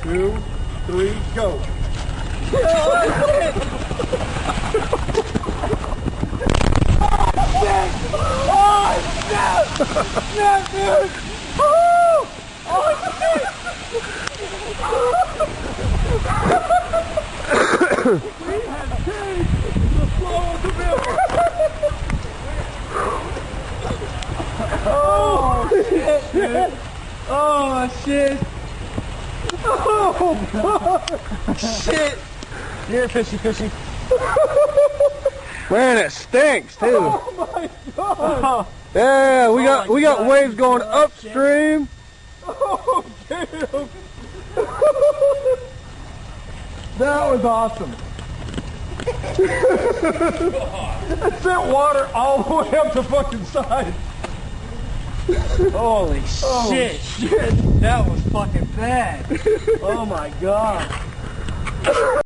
2, 3, go. Oh, snap, dude! Oh, shit! We have changed the flow of the river. Oh, shit, dude. Oh, shit. Oh, shit. Here, fishy. Man, it stinks too. Oh, my God. Yeah, we got waves going upstream. Oh, damn. That was awesome. It sent water all the way up the fucking side. Holy Oh, shit. shit. That was fucking bad. Oh, my God.